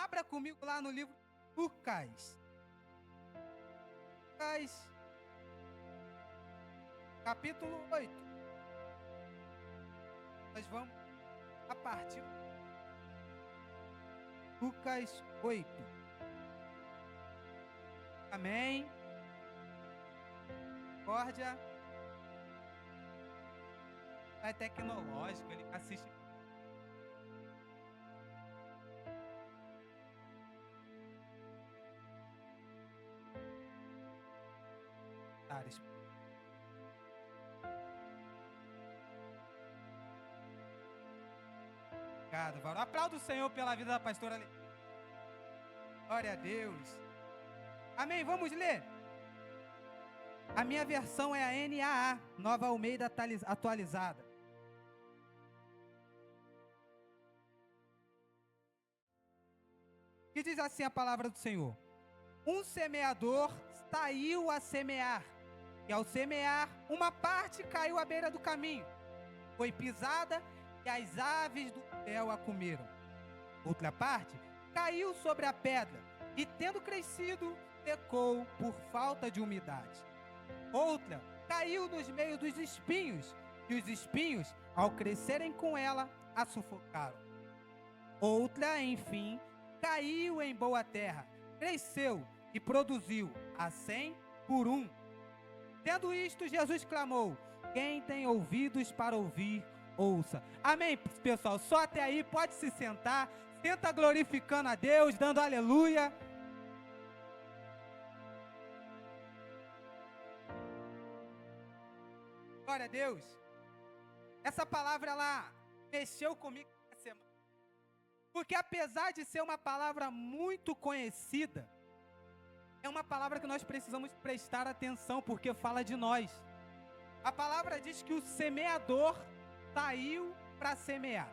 Abra comigo lá no livro de Lucas. Lucas, capítulo 8. Nós vamos a partir de Lucas 8. Amém. Misericórdia. É tecnológico, ele assiste. Obrigado, Valor. Aplauda o Senhor pela vida da pastora ali. Glória a Deus. Amém, vamos ler. A minha versão é a NAA, Nova Almeida atualizada. Que diz assim a palavra do Senhor: um semeador saiu a semear, e ao semear, uma parte caiu à beira do caminho, foi pisada e as aves do céu a comeram. Outra parte caiu sobre a pedra e, tendo crescido, secou por falta de umidade. Outra caiu nos meios dos espinhos, e os espinhos, ao crescerem com ela, a sufocaram. Outra, enfim, caiu em boa terra, cresceu e produziu a 100 por 1. Tendo isto, Jesus clamou: quem tem ouvidos para ouvir, ouça. Amém, pessoal? Só até aí, pode se sentar. Senta glorificando a Deus, dando aleluia. Glória a Deus. Essa palavra, ela mexeu comigo essa semana. Porque apesar de ser uma palavra muito conhecida, é uma palavra que nós precisamos prestar atenção, porque fala de nós. A palavra diz que o semeador saiu para semear.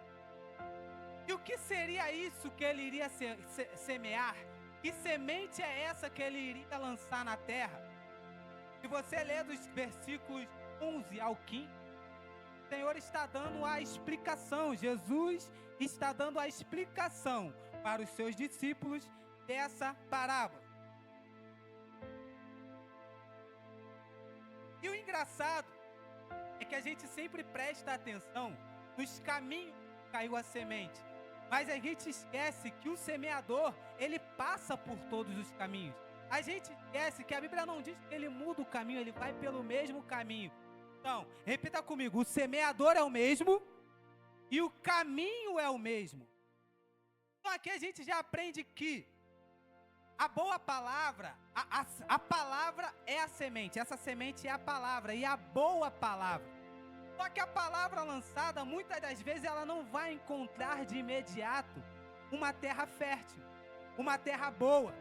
E o que seria isso que ele iria semear? Que semente é essa que ele iria lançar na terra? Se você ler dos versículos 11 ao 15, o Senhor está dando a explicação, Jesus está dando a explicação para os seus discípulos dessa parábola. E o engraçado é que a gente sempre presta atenção nos caminhos que caiu a semente, mas a gente esquece que o semeador, ele passa por todos os caminhos. A gente esquece que a Bíblia não diz que ele muda o caminho, ele vai pelo mesmo caminho. Então, repita comigo: o semeador é o mesmo e o caminho é o mesmo. Então aqui a gente já aprende que a boa palavra, a palavra é a semente, essa semente é a palavra e a boa palavra. Só que a palavra lançada, muitas das vezes, ela não vai encontrar de imediato uma terra fértil, uma terra boa.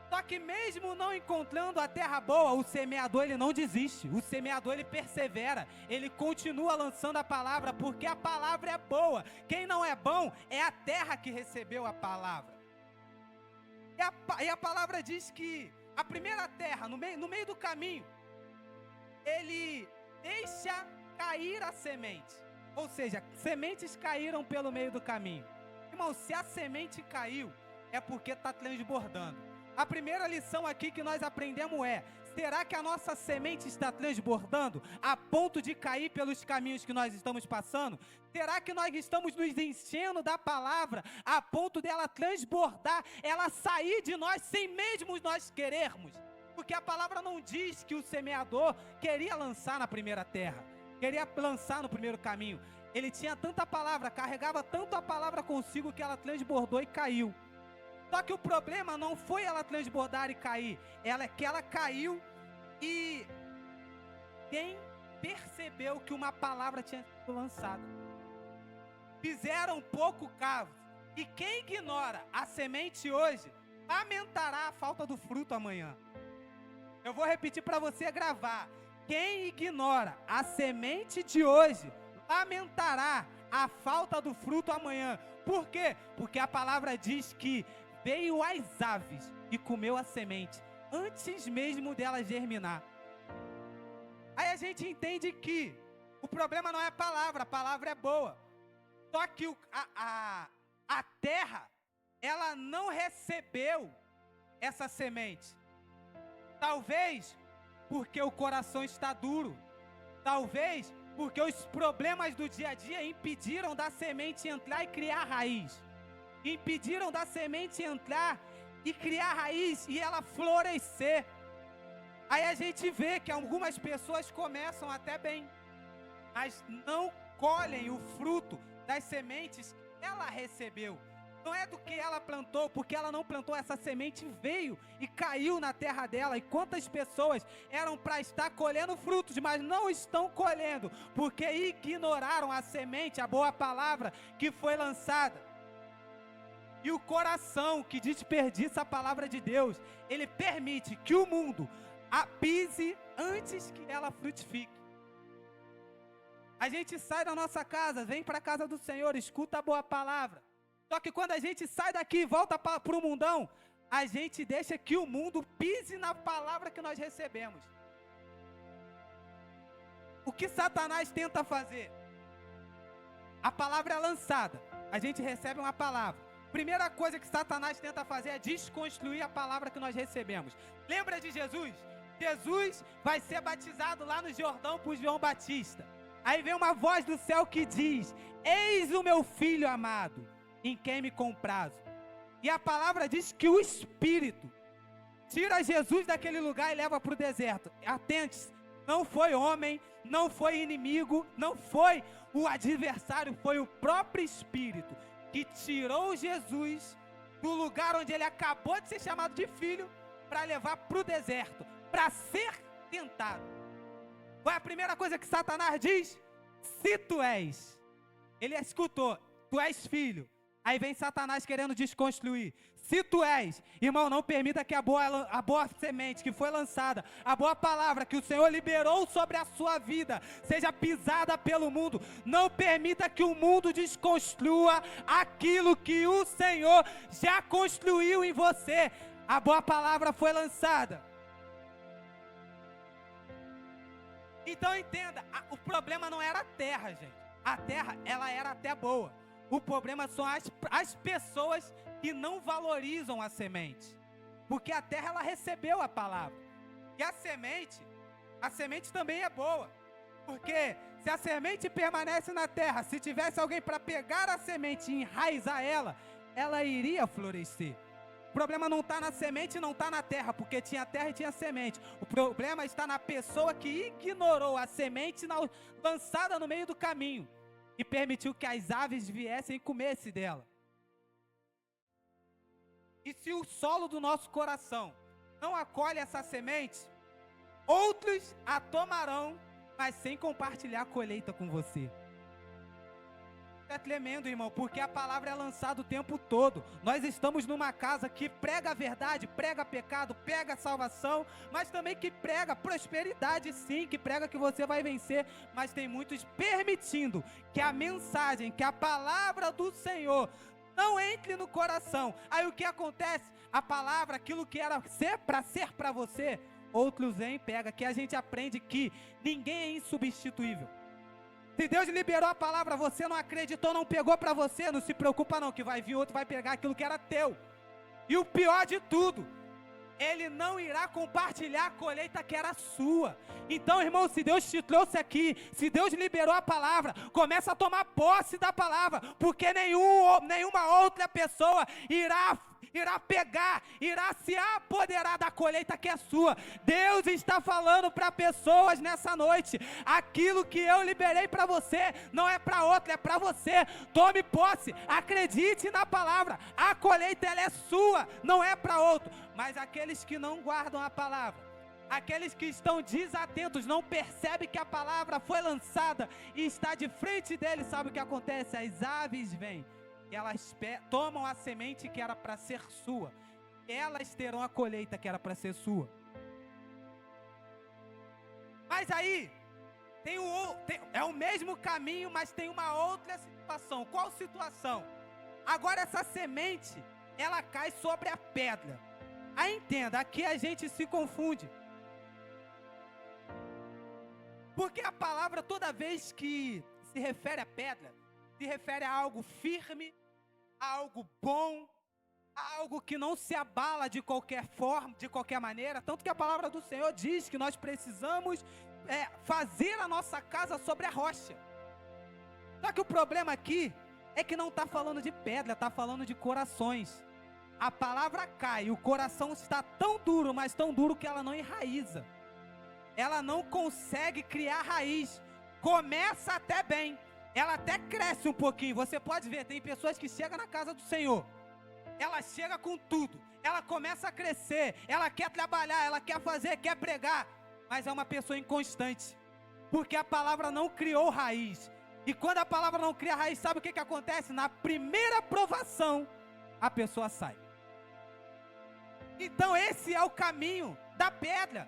Só que mesmo não encontrando a terra boa, o semeador, ele não desiste. O semeador, ele persevera, ele continua lançando a palavra, porque a palavra é boa. Quem não é bom é a terra que recebeu a palavra. E a palavra diz que a primeira terra, no meio do caminho, ele deixa cair a semente. Ou seja, sementes caíram pelo meio do caminho. Irmão, se a semente caiu, é porque está transbordando. A primeira lição aqui que nós aprendemos é: será que a nossa semente está transbordando a ponto de cair pelos caminhos que nós estamos passando? Será que nós estamos nos enchendo da palavra a ponto dela transbordar, ela sair de nós sem mesmo nós querermos? Porque a palavra não diz que o semeador queria lançar na primeira terra, queria lançar no primeiro caminho. Ele tinha tanta palavra, carregava tanto a palavra consigo que ela transbordou e caiu. Só que o problema não foi ela transbordar e cair, ela caiu e quem percebeu que uma palavra tinha sido lançada? Fizeram pouco caso. E quem ignora a semente hoje, lamentará a falta do fruto amanhã. Eu vou repetir para você gravar. Quem ignora a semente de hoje, lamentará a falta do fruto amanhã. Por quê? Porque a palavra diz que veio as aves e comeu a semente, antes mesmo dela germinar. Aí a gente entende que o problema não é a palavra é boa. Só que a terra ela não recebeu essa semente. Talvez porque o coração está duro. Talvez porque os problemas do dia a dia impediram da semente entrar e criar raiz. Impediram da semente entrar e criar raiz e ela florescer. Aí a gente vê que algumas pessoas começam até bem, mas não colhem o fruto das sementes que ela recebeu. Não é do que ela plantou, porque ela não plantou, essa semente veio e caiu na terra dela. E quantas pessoas eram para estar colhendo frutos, mas não estão colhendo, porque ignoraram a semente, a boa palavra que foi lançada. E o coração que desperdiça a palavra de Deus, ele permite que o mundo a pise antes que ela frutifique. A gente sai da nossa casa, vem para a casa do Senhor, escuta a boa palavra. Só que quando a gente sai daqui e volta para o mundão, a gente deixa que o mundo pise na palavra que nós recebemos. O que Satanás tenta fazer? A palavra é lançada, a gente recebe uma palavra. Primeira coisa que Satanás tenta fazer é desconstruir a palavra que nós recebemos. Lembra de Jesus? Jesus vai ser batizado lá no Jordão por João Batista. Aí vem uma voz do céu que diz: eis o meu filho amado, em quem me comprazo. E a palavra diz que o Espírito tira Jesus daquele lugar e leva para o deserto. Atente-se, não foi homem, não foi inimigo, não foi o adversário, foi o próprio Espírito que tirou Jesus do lugar onde ele acabou de ser chamado de filho para levar para o deserto, para ser tentado. Qual é a primeira coisa que Satanás diz? Se tu és. Ele escutou, tu és filho. Aí vem Satanás querendo desconstruir. Se tu és, irmão, não permita que a boa semente que foi lançada, a boa palavra que o Senhor liberou sobre a sua vida, seja pisada pelo mundo. Não permita que o mundo desconstrua aquilo que o Senhor já construiu em você. A boa palavra foi lançada. Então entenda, o problema não era a terra, gente. A terra, ela era até boa. O problema são as pessoas que não valorizam a semente. Porque a terra, ela recebeu a palavra. E a semente também é boa. Porque se a semente permanece na terra, se tivesse alguém para pegar a semente e enraizar ela iria florescer. O problema não está na semente, não está na terra, porque tinha terra e tinha semente. O problema está na pessoa que ignorou a semente lançada no meio do caminho e permitiu que as aves viessem e comessem dela. E se o solo do nosso coração não acolhe essa semente, outros a tomarão, mas sem compartilhar a colheita com você. É tremendo, irmão, porque a palavra é lançada o tempo todo. Nós estamos numa casa que prega a verdade, prega pecado, prega salvação, mas também que prega prosperidade, sim, que prega que você vai vencer, mas tem muitos permitindo que a mensagem, que a palavra do Senhor não entre no coração. Aí o que acontece? A palavra, aquilo que era ser para você, outros vêm e pegam. Que a gente aprende que ninguém é insubstituível. Se Deus liberou a palavra, você não acreditou, não pegou para você, não se preocupa não, que vai vir outro, vai pegar aquilo que era teu. E o pior de tudo, ele não irá compartilhar a colheita que era sua. Então, irmão, se Deus te trouxe aqui, se Deus liberou a palavra, começa a tomar posse da palavra, porque nenhuma outra pessoa irá pegar, irá se apoderar da colheita que é sua. Deus está falando para pessoas nessa noite: aquilo que eu liberei para você não é para outra, é para você. Tome posse, acredite na palavra. A colheita, ela é sua, não é para outro. Mas aqueles que não guardam a palavra, aqueles que estão desatentos, não percebem que a palavra foi lançada e está de frente deles, sabe o que acontece? As aves vêm e elas tomam a semente que era para ser sua. Elas terão a colheita que era para ser sua. Mas aí, é o mesmo caminho, mas tem uma outra situação. Qual situação? Agora essa semente, ela cai sobre a pedra. Aí entenda, aqui a gente se confunde. Porque a palavra, toda vez que se refere à pedra, se refere a algo firme, a algo bom, algo que não se abala de qualquer forma, de qualquer maneira, tanto que a palavra do Senhor diz que nós precisamos fazer a nossa casa sobre a rocha. Só que o problema aqui é que não está falando de pedra, está falando de corações. A palavra cai, o coração está tão duro, mas tão duro que ela não enraiza. Ela não consegue criar raiz. Começa até bem, ela até cresce um pouquinho. Você pode ver, tem pessoas que chegam na casa do Senhor, ela chega com tudo, ela começa a crescer, ela quer trabalhar, ela quer fazer, quer pregar, mas é uma pessoa inconstante, porque a palavra não criou raiz. E quando a palavra não cria raiz, sabe o que acontece? Na primeira provação, a pessoa sai. Então esse é o caminho da pedra.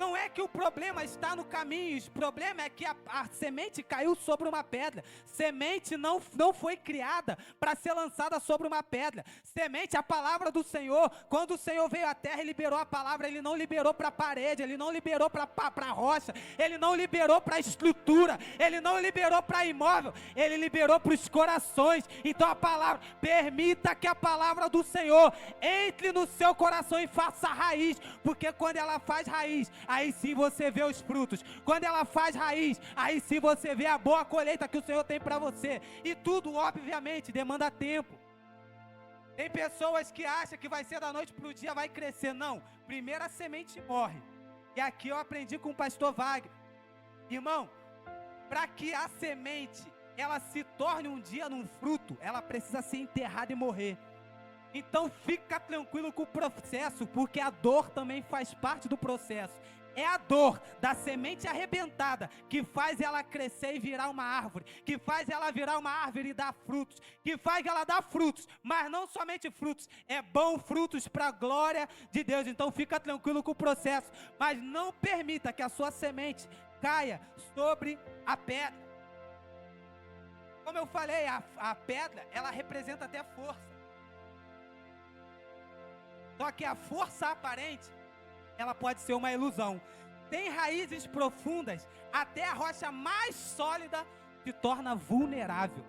Não é que o problema está no caminho, o problema é que a semente caiu sobre uma pedra. Semente não foi criada para ser lançada sobre uma pedra. Semente, a palavra do Senhor, quando o Senhor veio à terra e liberou a palavra, Ele não liberou para a parede, Ele não liberou para a rocha, Ele não liberou para a estrutura, Ele não liberou para imóvel, Ele liberou para os corações. Então a palavra, permita que a palavra do Senhor entre no seu coração e faça raiz, porque quando ela faz raiz, aí sim você vê os frutos. Quando ela faz raiz, aí sim você vê a boa colheita que o Senhor tem para você. E tudo, obviamente, demanda tempo. Tem pessoas que acham que vai ser da noite para o dia, vai crescer. Não, primeiro a semente morre. E aqui eu aprendi com o pastor Wagner. Irmão, para que a semente ela se torne um dia num fruto, ela precisa ser enterrada e morrer. Então fica tranquilo com o processo, porque a dor também faz parte do processo. É a dor da semente arrebentada que faz ela crescer e virar uma árvore, que faz ela virar uma árvore e dar frutos, que faz ela dar frutos, mas não somente frutos, é bom frutos para a glória de Deus. Então fica tranquilo com o processo, mas não permita que a sua semente caia sobre a pedra. Como eu falei, a pedra, ela representa até força. Só que a força aparente, ela pode ser uma ilusão. Tem raízes profundas, até a rocha mais sólida se torna vulnerável.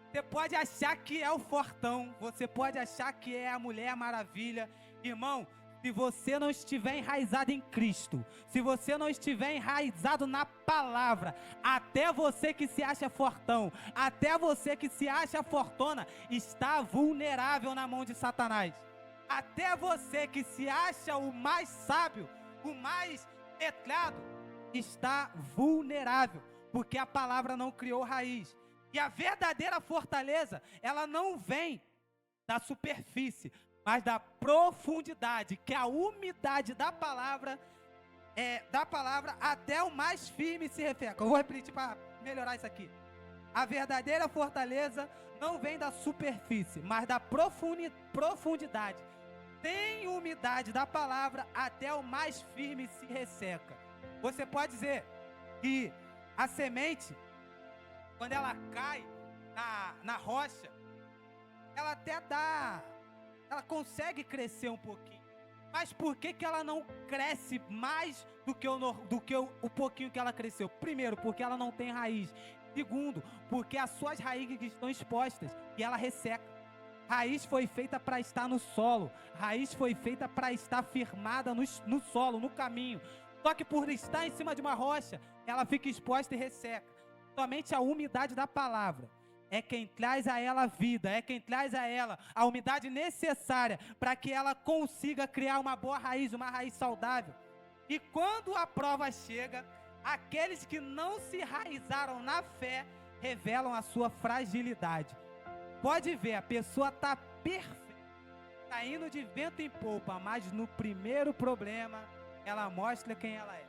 Você pode achar que é o fortão, você pode achar que é a Mulher Maravilha. Irmão, se você não estiver enraizado em Cristo, se você não estiver enraizado na palavra, até você que se acha fortão, até você que se acha fortuna, está vulnerável na mão de Satanás. Até você que se acha o mais sábio, o mais letrado, está vulnerável, porque a palavra não criou raiz. E a verdadeira fortaleza, ela não vem da superfície, mas da profundidade, que é a umidade da palavra até o mais firme se refere. Eu vou repetir para melhorar isso aqui. A verdadeira fortaleza não vem da superfície, mas da profundidade. Tem umidade da palavra, até o mais firme se resseca. Você pode dizer que a semente, quando ela cai na rocha, ela até ela consegue crescer um pouquinho. Mas por que ela não cresce mais do que o pouquinho que ela cresceu? Primeiro, porque ela não tem raiz. Segundo, porque as suas raízes estão expostas e ela resseca. Raiz foi feita para estar no solo. Raiz foi feita para estar firmada no solo, no caminho. Só que por estar em cima de uma rocha, ela fica exposta e resseca. Somente a umidade da palavra é quem traz a ela vida, é quem traz a ela a umidade necessária para que ela consiga criar uma boa raiz, uma raiz saudável. E quando a prova chega, aqueles que não se enraizaram na fé revelam a sua fragilidade. Pode ver, a pessoa está perfeita, está indo de vento em popa, mas no primeiro problema, ela mostra quem ela é.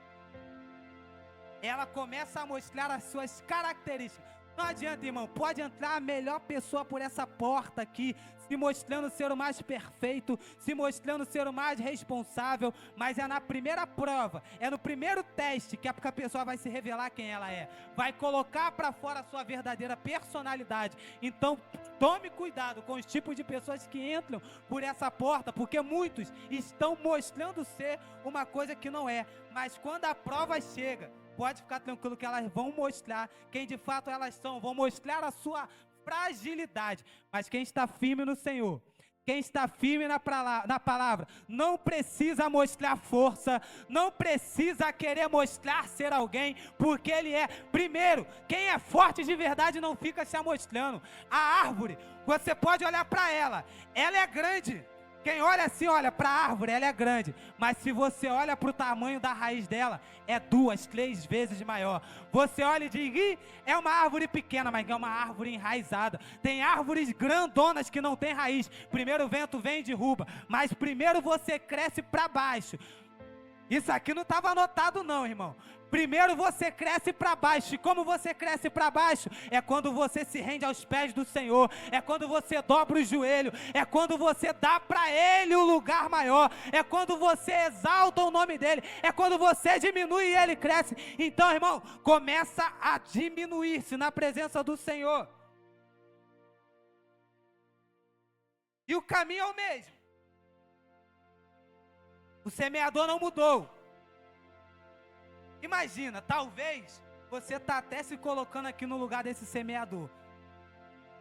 Ela começa a mostrar as suas características. Não adianta, irmão, pode entrar a melhor pessoa por essa porta aqui, se mostrando ser o mais perfeito, se mostrando ser o mais responsável, mas é na primeira prova, é no primeiro teste que a pessoa vai se revelar quem ela é, vai colocar para fora a sua verdadeira personalidade. Então, tome cuidado com os tipos de pessoas que entram por essa porta, porque muitos estão mostrando ser uma coisa que não é, mas quando a prova chega, pode ficar tranquilo que elas vão mostrar quem de fato elas são, vão mostrar a sua fragilidade. Mas quem está firme no Senhor, quem está firme na palavra, não precisa mostrar força, não precisa querer mostrar ser alguém, porque ele é. Primeiro, quem é forte de verdade não fica se amostrando. A árvore, você pode olhar para ela é grande. Quem olha assim, olha para a árvore, ela é grande. Mas se você olha para o tamanho da raiz dela, é 2, 3 vezes maior. Você olha e diz, é uma árvore pequena, mas é uma árvore enraizada. Tem árvores grandonas que não tem raiz. Primeiro o vento vem e derruba, mas primeiro você cresce para baixo. Isso aqui não estava anotado não, irmão. Primeiro você cresce para baixo. E como você cresce para baixo? É quando você se rende aos pés do Senhor. É quando você dobra o joelho. É quando você dá para Ele o lugar maior. É quando você exalta o nome dEle. É quando você diminui e Ele cresce. Então, irmão, começa a diminuir-se na presença do Senhor. E o caminho é o mesmo. O semeador não mudou. Imagina, talvez você está até se colocando aqui no lugar desse semeador.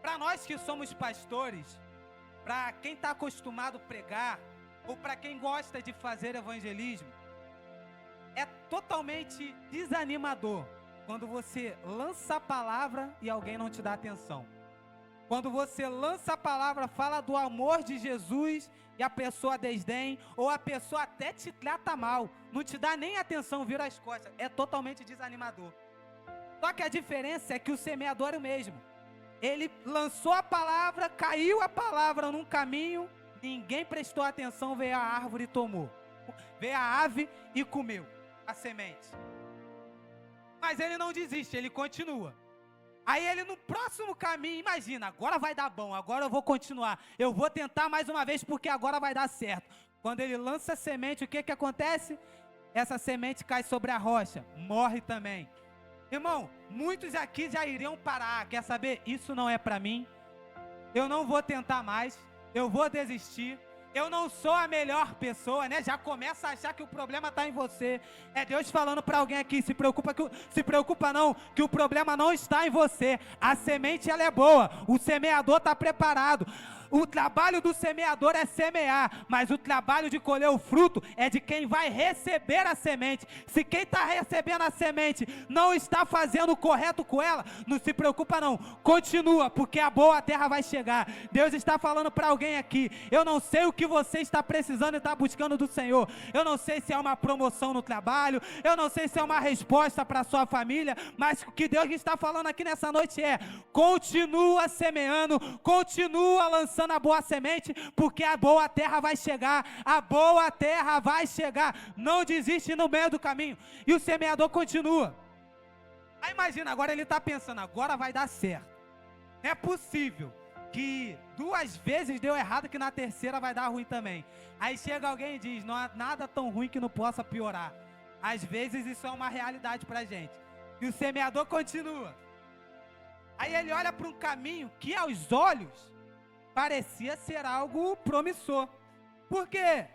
Para nós que somos pastores, para quem está acostumado a pregar, ou para quem gosta de fazer evangelismo, é totalmente desanimador quando você lança a palavra e alguém não te dá atenção. Quando você lança a palavra, fala do amor de Jesus e a pessoa desdém, ou a pessoa até te trata mal, não te dá nem atenção, vira as costas, é totalmente desanimador. Só que a diferença é que o semeador é o mesmo. Ele lançou a palavra, caiu a palavra num caminho, ninguém prestou atenção, veio a árvore e tomou. Veio a ave e comeu a semente. Mas ele não desiste, ele continua. Aí ele no próximo caminho, imagina, agora vai dar bom, agora eu vou continuar, eu vou tentar mais uma vez porque agora vai dar certo. Quando ele lança a semente, o que que acontece? Essa semente cai sobre a rocha, morre também. Irmão, muitos aqui já iriam parar, quer saber? Isso não é para mim, eu não vou tentar mais, eu vou desistir. Eu não sou a melhor pessoa, né? Já começa a achar que o problema está em você. É Deus falando para alguém aqui, se preocupa não, que o problema não está em você. A semente ela é boa, o semeador está preparado. O trabalho do semeador é semear, mas o trabalho de colher o fruto é de quem vai receber a semente. Se quem está recebendo a semente não está fazendo o correto com ela, não se preocupa não, continua, porque a boa terra vai chegar. Deus está falando para alguém aqui, eu não sei o que você está precisando e está buscando do Senhor, eu não sei se é uma promoção no trabalho, eu não sei se é uma resposta para a sua família, mas o que Deus está falando aqui nessa noite é, continua semeando, continua lançando a boa semente, porque a boa terra vai chegar, a boa terra vai chegar, não desiste no meio do caminho, e o semeador continua. Aí imagina, agora ele está pensando, agora vai dar certo, é possível que 2 vezes deu errado, que na terceira vai dar ruim também. Aí chega alguém e diz, não há nada tão ruim que não possa piorar. Às vezes isso é uma realidade pra gente, e o semeador continua. Aí ele olha para um caminho que aos olhos parecia ser algo promissor. Por quê?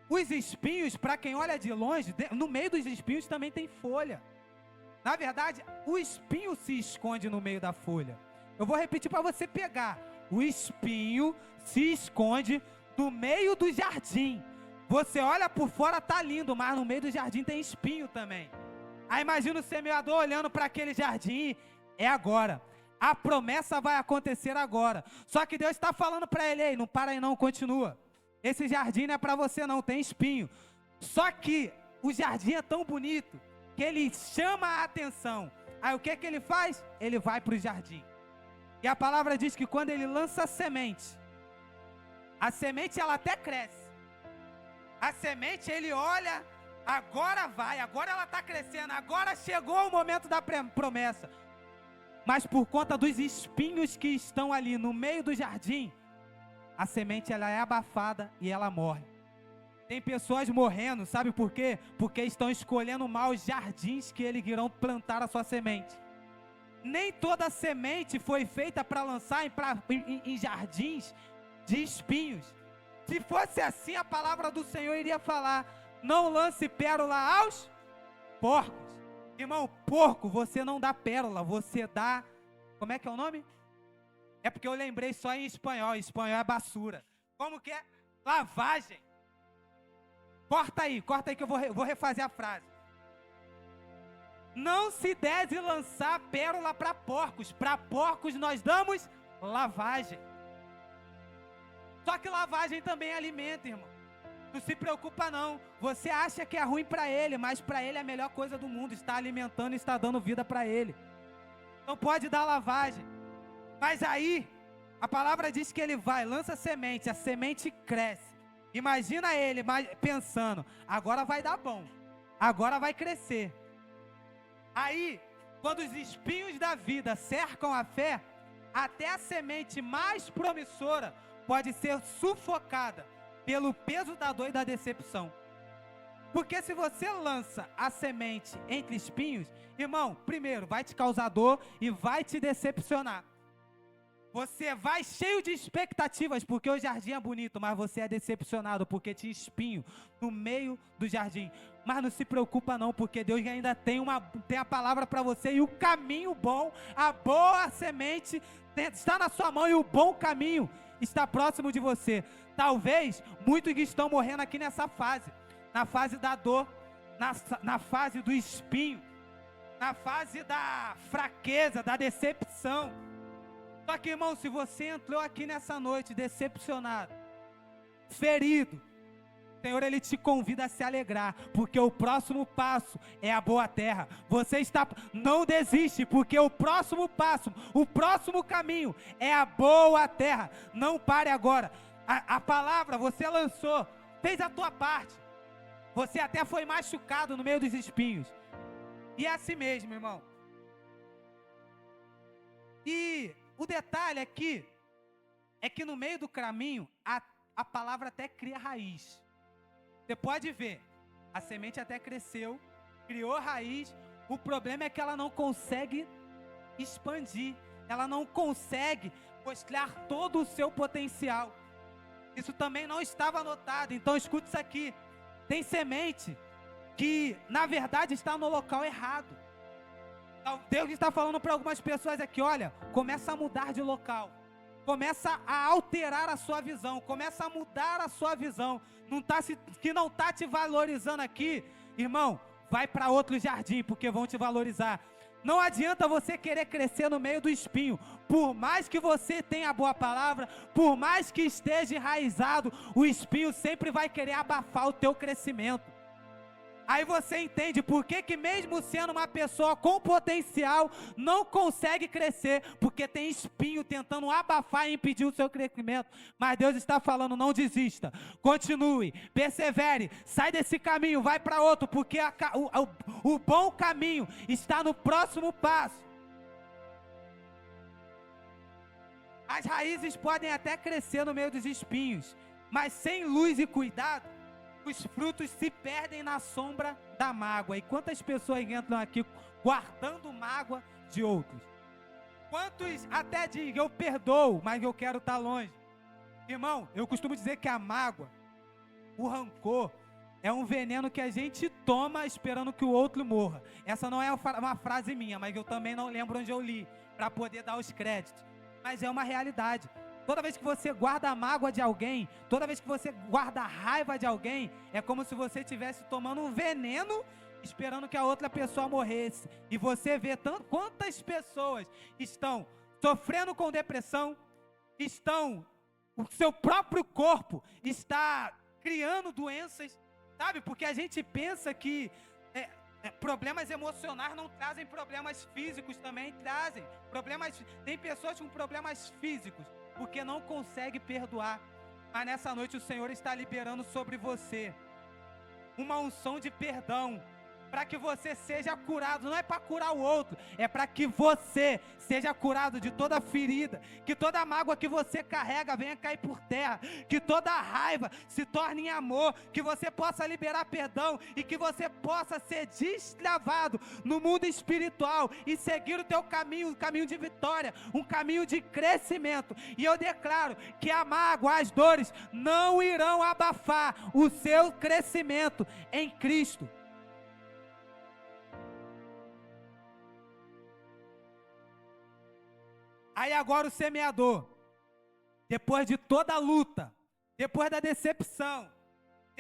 Os espinhos, para quem olha de longe, no meio dos espinhos também tem folha. Na verdade, o espinho se esconde no meio da folha. Eu vou repetir para você pegar. O espinho se esconde no meio do jardim. Você olha por fora, tá lindo, mas no meio do jardim tem espinho também. Aí imagina o semeador olhando para aquele jardim, é agora. A promessa vai acontecer agora. Só que Deus está falando para ele, ei, não para aí não, continua. Esse jardim não é para você não, tem espinho. Só que o jardim é tão bonito que ele chama a atenção. Aí o que que ele faz? Ele vai para o jardim. E a palavra diz que quando ele lança a semente ela até cresce. A semente ele olha, agora vai, agora ela está crescendo, agora chegou o momento da promessa. Mas por conta dos espinhos que estão ali no meio do jardim, a semente ela é abafada e ela morre. Tem pessoas morrendo, sabe por quê? Porque estão escolhendo mal os jardins que eles irão plantar a sua semente. Nem toda semente foi feita para lançar em jardins de espinhos. Se fosse assim, a palavra do Senhor iria falar, não lance pérola aos porcos. Irmão, porco, você não dá pérola, você dá... Como é que é o nome? É porque eu lembrei só em espanhol é basura. Como que é? Lavagem. Corta aí que eu vou refazer a frase. Não se deve lançar pérola para porcos. Para porcos nós damos lavagem. Só que lavagem também alimenta, irmão. Não se preocupa não. Você acha que é ruim para ele, mas para ele é a melhor coisa do mundo. Está alimentando e está dando vida para ele. Não pode dar lavagem. Mas aí, a palavra diz que ele vai, lança semente, a semente cresce. Imagina ele pensando, agora vai dar bom. Agora vai crescer. Aí, quando os espinhos da vida cercam a fé, até a semente mais promissora pode ser sufocada pelo peso da dor e da decepção. Porque se você lança a semente entre espinhos, irmão, primeiro vai te causar dor e vai te decepcionar. Você vai cheio de expectativas, porque o jardim é bonito, mas você é decepcionado, porque tinha espinho no meio do jardim. Mas não se preocupa não, porque Deus ainda tem a palavra para você, e o caminho bom, a boa semente está na sua mão, e o bom caminho está próximo de você. Talvez muitos que estão morrendo aqui nessa fase, na fase da dor, na fase do espinho, na fase da fraqueza, da decepção. Só que, irmão, se você entrou aqui nessa noite decepcionado, ferido, o Senhor, Ele te convida a se alegrar, porque o próximo passo é a boa terra. Não desiste, porque o próximo passo, o próximo caminho é a boa terra. Não pare agora. A palavra você lançou, fez a tua parte. Você até foi machucado no meio dos espinhos. E é assim mesmo, irmão. E o detalhe aqui é que no meio do caminho a palavra até cria raiz. Você pode ver, a semente até cresceu, criou raiz. O problema é que ela não consegue expandir, ela não consegue mostrar todo o seu potencial. Isso também não estava anotado, então escute isso aqui. Tem semente que na verdade está no local errado. Deus está falando para algumas pessoas aqui, olha, começa a mudar de local, começa a alterar a sua visão, começa a mudar a sua visão, que não está te valorizando aqui, irmão, vai para outro jardim, porque vão te valorizar. Não adianta você querer crescer no meio do espinho, por mais que você tenha a boa palavra, por mais que esteja enraizado, o espinho sempre vai querer abafar o teu crescimento. Aí você entende por que mesmo sendo uma pessoa com potencial, não consegue crescer, porque tem espinho tentando abafar e impedir o seu crescimento. Mas Deus está falando, não desista, continue, persevere, sai desse caminho, vai para outro, porque o bom caminho está no próximo passo. As raízes podem até crescer no meio dos espinhos, mas sem luz e cuidado, os frutos se perdem na sombra da mágoa. E quantas pessoas entram aqui guardando mágoa de outros? Quantos até dizem, eu perdoo, mas eu quero estar longe? Irmão, eu costumo dizer que a mágoa, o rancor, é um veneno que a gente toma esperando que o outro morra. Essa não é uma frase minha, mas eu também não lembro onde eu li, para poder dar os créditos. Mas é uma realidade. Toda vez que você guarda a mágoa de alguém, toda vez que você guarda a raiva de alguém, é como se você estivesse tomando um veneno, esperando que a outra pessoa morresse. E você vê quantas pessoas estão sofrendo com depressão, o seu próprio corpo está criando doenças, sabe? Porque a gente pensa que problemas emocionais não trazem problemas físicos, também trazem. Tem pessoas com problemas físicos, porque não consegue perdoar. Mas nessa noite o Senhor está liberando sobre você uma unção de perdão, para que você seja curado. Não é para curar o outro, é para que você seja curado de toda ferida, que toda mágoa que você carrega venha cair por terra, que toda raiva se torne em amor, que você possa liberar perdão e que você possa ser destravado no mundo espiritual e seguir o teu caminho, um caminho de vitória, um caminho de crescimento. E eu declaro que a mágoa, as dores não irão abafar o seu crescimento em Cristo. Aí agora o semeador, depois de toda a luta, depois da decepção,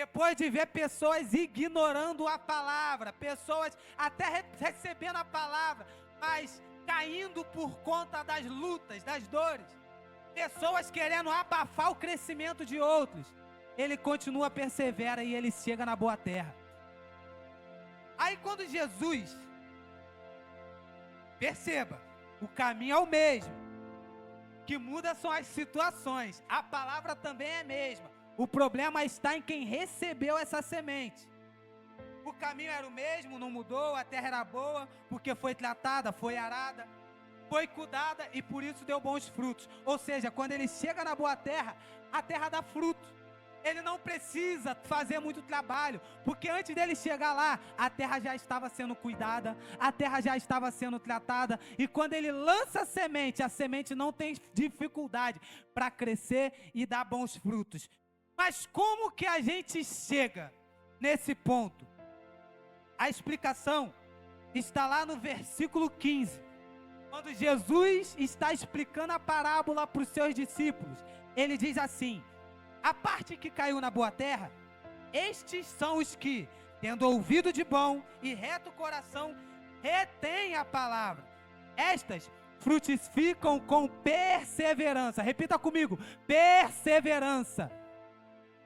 depois de ver pessoas ignorando a palavra, pessoas até recebendo a palavra, mas caindo por conta das lutas, das dores, pessoas querendo abafar o crescimento de outros, ele continua, persevera e ele chega na boa terra. Aí quando Jesus, perceba, o caminho é o mesmo, que muda são as situações, a palavra também é a mesma, o problema está em quem recebeu essa semente. O caminho era o mesmo, não mudou, a terra era boa, porque foi tratada, foi arada, foi cuidada e por isso deu bons frutos. Ou seja, quando ele chega na boa terra, a terra dá fruto. Ele não precisa fazer muito trabalho, porque antes dele chegar lá, a terra já estava sendo cuidada, a terra já estava sendo tratada, e quando ele lança a semente não tem dificuldade para crescer e dar bons frutos. Mas como que a gente chega nesse ponto? A explicação está lá no versículo 15, quando Jesus está explicando a parábola para os seus discípulos. Ele diz assim: a parte que caiu na boa terra, estes são os que, tendo ouvido de bom e reto coração, retêm a palavra. Estas frutificam com perseverança. Repita comigo: perseverança.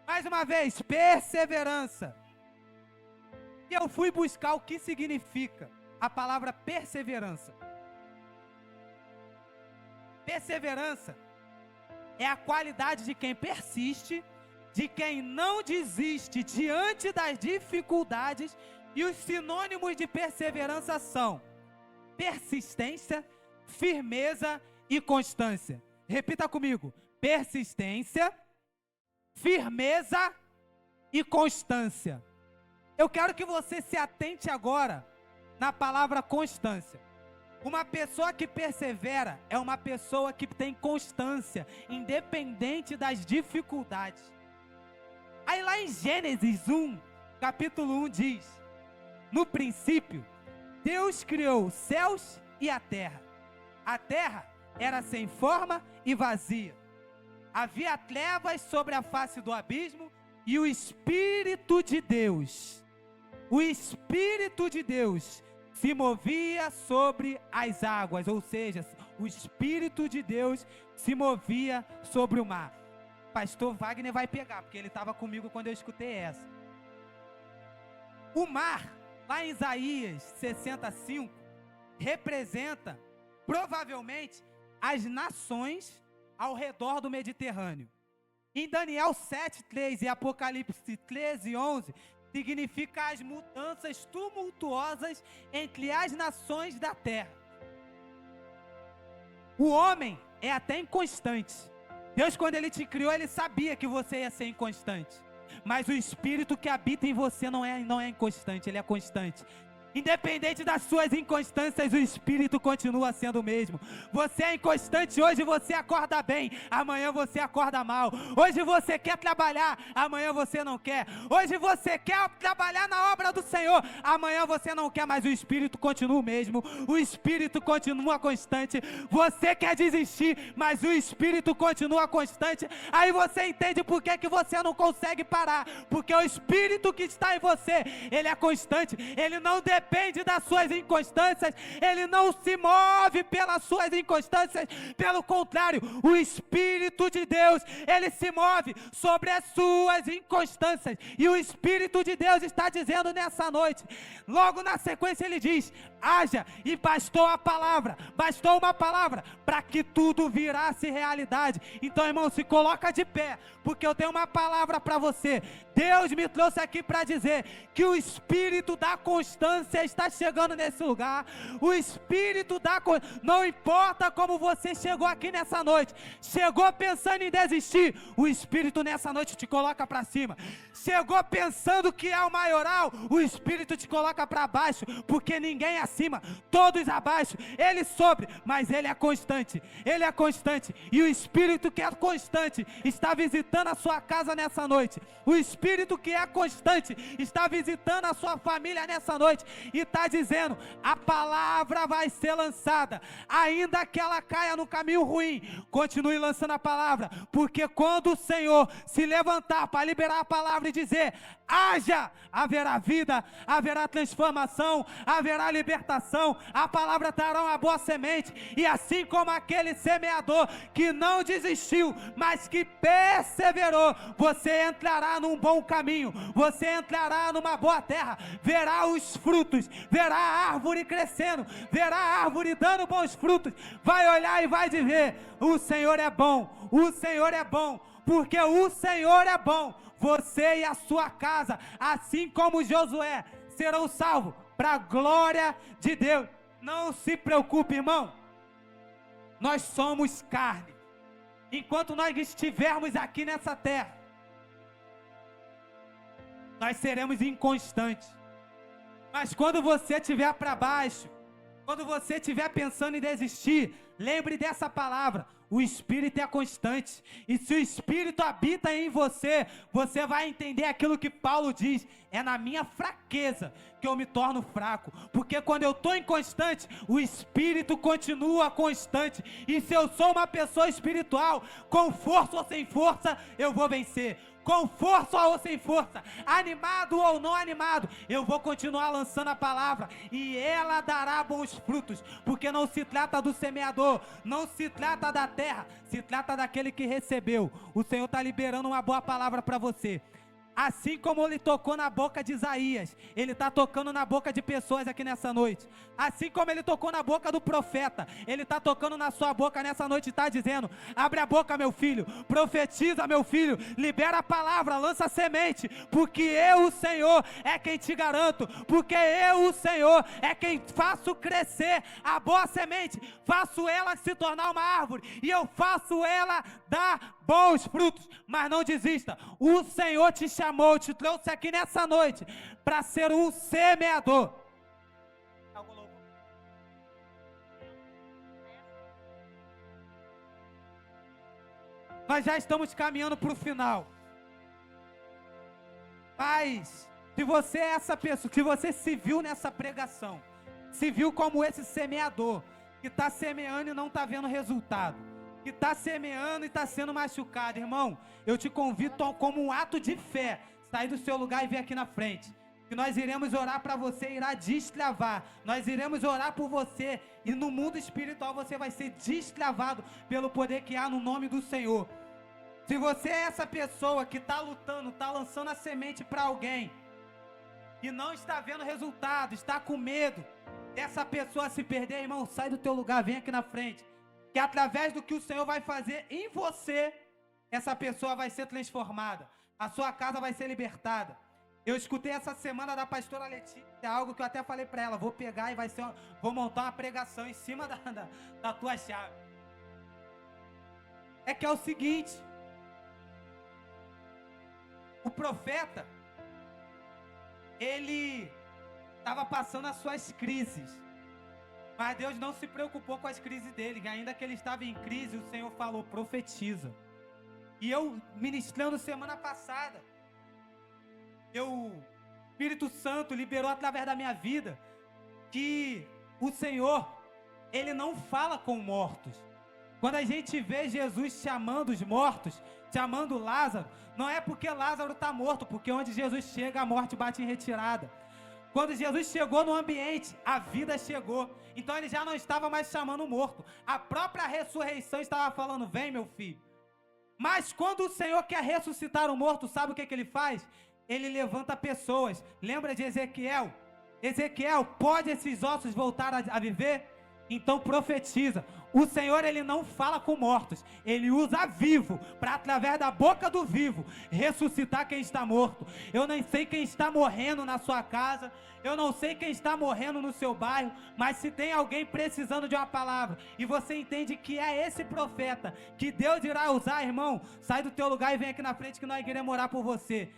Mais uma vez, perseverança. E eu fui buscar o que significa a palavra perseverança. Perseverança é a qualidade de quem persiste, de quem não desiste diante das dificuldades, e os sinônimos de perseverança são persistência, firmeza e constância. Repita comigo: persistência, firmeza e constância. Eu quero que você se atente agora na palavra constância. Uma pessoa que persevera é uma pessoa que tem constância, independente das dificuldades. Aí lá em Gênesis 1, capítulo 1 diz: no princípio, Deus criou os céus e a terra. A terra era sem forma e vazia. Havia trevas sobre a face do abismo e o Espírito de Deus, se movia sobre as águas, ou seja, o Espírito de Deus se movia sobre o mar. Pastor Wagner vai pegar, porque ele estava comigo quando eu escutei essa. O mar, lá em Isaías 65, representa provavelmente as nações ao redor do Mediterrâneo. Em Daniel 7:3 e Apocalipse 13:11, significa as mudanças tumultuosas entre as nações da terra. O homem é até inconstante. Deus, quando Ele te criou, Ele sabia que você ia ser inconstante. Mas o Espírito que habita em você não é inconstante, ele é constante. Independente das suas inconstâncias, o Espírito continua sendo o mesmo. Você é inconstante, hoje você acorda bem, amanhã você acorda mal. Hoje você quer trabalhar, amanhã você não quer. Hoje você quer trabalhar na obra do Senhor, amanhã você não quer, mas o Espírito continua o mesmo. O Espírito continua constante. Você quer desistir, mas o Espírito continua constante. Aí você entende por que você não consegue parar. Porque o Espírito que está em você, ele é constante, ele não depende das suas inconstâncias, ele não se move pelas suas inconstâncias, pelo contrário, o Espírito de Deus, ele se move sobre as suas inconstâncias, e o Espírito de Deus está dizendo nessa noite, logo na sequência ele diz: haja, e bastou uma palavra, para que tudo virasse realidade. Então, irmão, se coloca de pé, porque eu tenho uma palavra para você. Deus me trouxe aqui para dizer que o Espírito da constância está chegando nesse lugar. O Espírito da constância, não importa como você chegou aqui nessa noite, chegou pensando em desistir, o Espírito nessa noite te coloca para cima. Chegou pensando que é o maioral, o Espírito te coloca para baixo, porque ninguém é acima, todos abaixo, ele sobre, mas ele é constante, e o Espírito que é constante está visitando a sua casa nessa noite. O Espírito que é constante está visitando a sua família nessa noite. e está dizendo: a palavra vai ser lançada, ainda que ela caia no caminho ruim, continue lançando a palavra, porque quando o Senhor se levantar para liberar a palavra e dizer: haja, haverá vida, haverá transformação, haverá libertação, a palavra trará uma boa semente, e assim como aquele semeador que não desistiu, mas que perseverou, você entrará num bom caminho, você entrará numa boa terra, verá os frutos, verá a árvore crescendo, verá a árvore dando bons frutos, vai olhar e vai dizer: o Senhor é bom, o Senhor é bom, porque o Senhor é bom. Você e a sua casa, assim como Josué, serão salvos para a glória de Deus. Não se preocupe, irmão, nós somos carne. Enquanto nós estivermos aqui nessa terra, nós seremos inconstantes. Mas quando você estiver para baixo, quando você estiver pensando em desistir, lembre dessa palavra: o Espírito é constante, e se o Espírito habita em você, você vai entender aquilo que Paulo diz: é na minha fraqueza que eu me torno fraco, porque quando eu estou inconstante, o Espírito continua constante, e se eu sou uma pessoa espiritual, com força ou sem força, eu vou vencer. Com força ou sem força, animado ou não animado, eu vou continuar lançando a palavra, e ela dará bons frutos, porque não se trata do semeador, não se trata da terra, se trata daquele que recebeu. O Senhor está liberando uma boa palavra para você. Assim como Ele tocou na boca de Isaías, Ele está tocando na boca de pessoas aqui nessa noite. Assim como Ele tocou na boca do profeta, Ele está tocando na sua boca nessa noite e está dizendo: abre a boca, meu filho, profetiza, meu filho, libera a palavra, lança a semente, porque eu, o Senhor, é quem te garanto, porque eu, o Senhor, é quem faço crescer a boa semente, faço ela se tornar uma árvore, e eu faço ela dar bons frutos. Mas não desista, o Senhor te chamou, te trouxe aqui nessa noite para ser um semeador. Nós já estamos caminhando para o final, mas se você é essa pessoa, se você se viu nessa pregação, se viu como esse semeador que está semeando e não está vendo resultado, que está semeando e está sendo machucado, irmão, eu te convido como um ato de fé, sair do seu lugar e vir aqui na frente, que nós iremos orar para você, irá destravar, nós iremos orar por você, e no mundo espiritual você vai ser destravado pelo poder que há no nome do Senhor. Se você é essa pessoa que está lutando, está lançando a semente para alguém, e não está vendo resultado, está com medo dessa pessoa se perder, irmão, sai do teu lugar, vem aqui na frente, que através do que o Senhor vai fazer em você, essa pessoa vai ser transformada, a sua casa vai ser libertada. Eu escutei essa semana da pastora Letícia, algo que eu até falei para ela: vou pegar e vou montar uma pregação em cima da tua chave. É que é o seguinte, o profeta, ele estava passando as suas crises, mas Deus não se preocupou com as crises dele, ainda que ele estava em crise, o Senhor falou: profetiza. E eu, ministrando semana passada, o Espírito Santo liberou através da minha vida, que o Senhor, Ele não fala com mortos. Quando a gente vê Jesus chamando os mortos, chamando Lázaro, não é porque Lázaro está morto, porque onde Jesus chega, a morte bate em retirada. Quando Jesus chegou no ambiente, a vida chegou. Então ele já não estava mais chamando o morto. A própria ressurreição estava falando: vem, meu filho. Mas quando o Senhor quer ressuscitar o morto, sabe o que ele faz? Ele levanta pessoas. Lembra de Ezequiel? Ezequiel, pode esses ossos voltar a viver? Então profetiza. O Senhor, Ele não fala com mortos, Ele usa vivo, para através da boca do vivo, ressuscitar quem está morto. Eu nem sei quem está morrendo na sua casa, eu não sei quem está morrendo no seu bairro, mas se tem alguém precisando de uma palavra, e você entende que é esse profeta, que Deus irá usar, irmão, sai do teu lugar e vem aqui na frente que nós iremos orar por você.